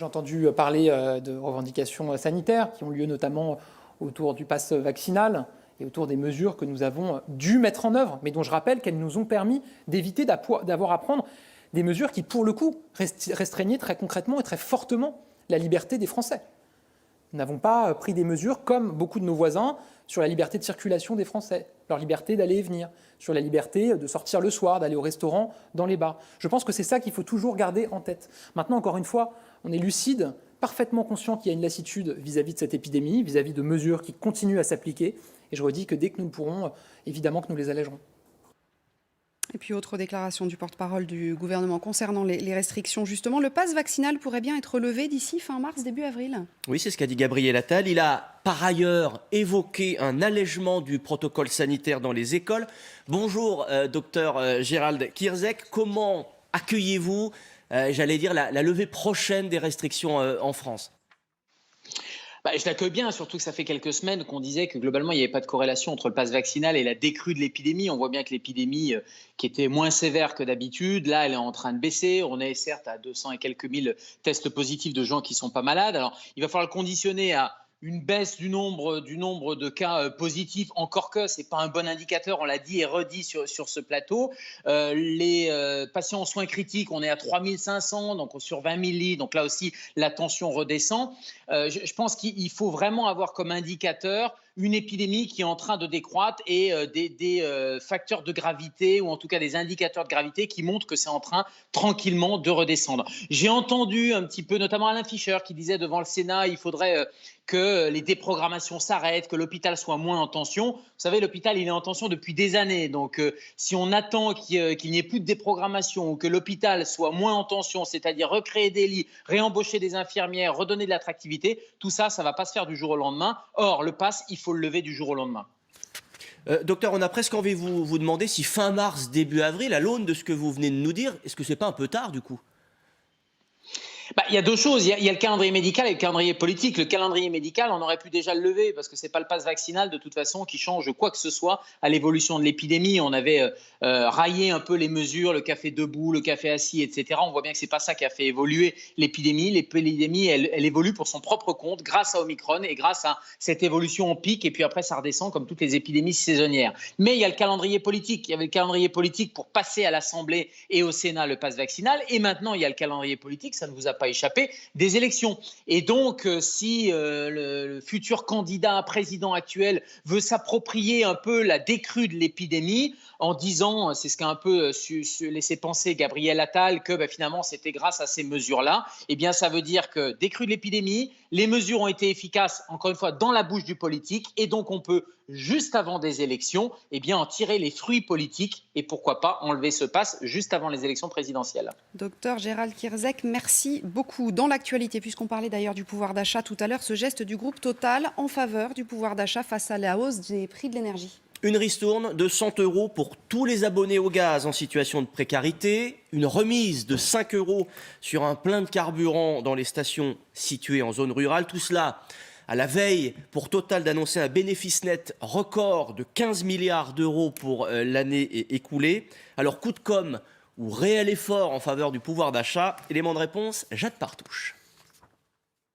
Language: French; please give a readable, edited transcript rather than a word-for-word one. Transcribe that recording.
J'ai entendu parler de revendications sanitaires qui ont lieu notamment autour du pass vaccinal et autour des mesures que nous avons dû mettre en œuvre, mais dont je rappelle qu'elles nous ont permis d'éviter d'avoir à prendre des mesures qui, pour le coup, restreignaient très concrètement et très fortement la liberté des Français. Nous n'avons pas pris des mesures, comme beaucoup de nos voisins, sur la liberté de circulation des Français, leur liberté d'aller et venir, sur la liberté de sortir le soir, d'aller au restaurant, dans les bars. Je pense que c'est ça qu'il faut toujours garder en tête. Maintenant, encore une fois, on est lucide, parfaitement conscient qu'il y a une lassitude vis-à-vis de cette épidémie, vis-à-vis de mesures qui continuent à s'appliquer. Et je redis que dès que nous le pourrons, évidemment que nous les allégerons. Et puis, autre déclaration du porte-parole du gouvernement concernant les restrictions, justement. Le pass vaccinal pourrait bien être levé d'ici fin mars, début avril. Oui, c'est ce qu'a dit Gabriel Attal. Il a par ailleurs évoqué un allègement du protocole sanitaire dans les écoles. Bonjour, docteur Gérald Kierzek. Comment accueillez-vous, j'allais dire, la levée prochaine des restrictions en France ? Je l'accueille bien, surtout que ça fait quelques semaines qu'on disait que globalement, il n'y avait pas de corrélation entre le pass vaccinal et la décrue de l'épidémie. On voit bien que l'épidémie, qui était moins sévère que d'habitude, là, elle est en train de baisser. On est certes à 200 et quelques mille tests positifs de gens qui ne sont pas malades. Alors, il va falloir le conditionner à une baisse du nombre de cas positifs, encore que ce n'est pas un bon indicateur, on l'a dit et redit sur ce plateau. Les patients en soins critiques, on est à 3500, donc sur 20 000 lits, donc là aussi la tension redescend. Je pense qu'il faut vraiment avoir comme indicateur une épidémie qui est en train de décroître et des facteurs de gravité, ou en tout cas des indicateurs de gravité qui montrent que c'est en train tranquillement de redescendre. J'ai entendu un petit peu, notamment Alain Fischer, qui disait devant le Sénat, il faudrait que les déprogrammations s'arrêtent, que l'hôpital soit moins en tension. Vous savez, l'hôpital, il est en tension depuis des années. Donc, si on attend qu'il n'y ait plus de déprogrammation ou que l'hôpital soit moins en tension, c'est-à-dire recréer des lits, réembaucher des infirmières, redonner de l'attractivité, tout ça, ça ne va pas se faire du jour au lendemain. Or, le pass, il faut le lever du jour au lendemain. Docteur, on a presque envie de vous demander si fin mars, début avril, à l'aune de ce que vous venez de nous dire, est-ce que ce n'est pas un peu tard du coup ? Il y a deux choses. Il y a le calendrier médical et le calendrier politique. Le calendrier médical, on aurait pu déjà le lever parce que ce n'est pas le pass vaccinal de toute façon qui change quoi que ce soit à l'évolution de l'épidémie. On avait raillé un peu les mesures, le café debout, le café assis, etc. On voit bien que ce n'est pas ça qui a fait évoluer l'épidémie. L'épidémie, elle évolue pour son propre compte grâce à Omicron et grâce à cette évolution en pic. Et puis après, ça redescend comme toutes les épidémies saisonnières. Mais il y a le calendrier politique. Il y avait le calendrier politique pour passer à l'Assemblée et au Sénat le pass vaccinal. Et maintenant, il y a le calendrier politique. Ça ne vous a pas échappé, des élections. Et donc, si le futur candidat président actuel veut s'approprier un peu la décrue de l'épidémie en disant, c'est ce qu'a un peu laissé penser Gabriel Attal, que finalement c'était grâce à ces mesures-là, eh bien ça veut dire que décrue de l'épidémie, les mesures ont été efficaces, encore une fois, dans la bouche du politique, et donc on peut, juste avant des élections, en tirer les fruits politiques et pourquoi pas enlever ce pass juste avant les élections présidentielles. Docteur Gérald Kierzek, merci beaucoup. Dans l'actualité, puisqu'on parlait d'ailleurs du pouvoir d'achat tout à l'heure, ce geste du groupe Total en faveur du pouvoir d'achat face à la hausse des prix de l'énergie. Une ristourne de 100 € pour tous les abonnés au gaz en situation de précarité, une remise de 5 € sur un plein de carburant dans les stations situées en zone rurale. Tout cela à la veille pour Total d'annoncer un bénéfice net record de 15 milliards d'euros pour l'année écoulée. Alors coup de com' ou réel effort en faveur du pouvoir d'achat? Élément de réponse, Jade Partouche.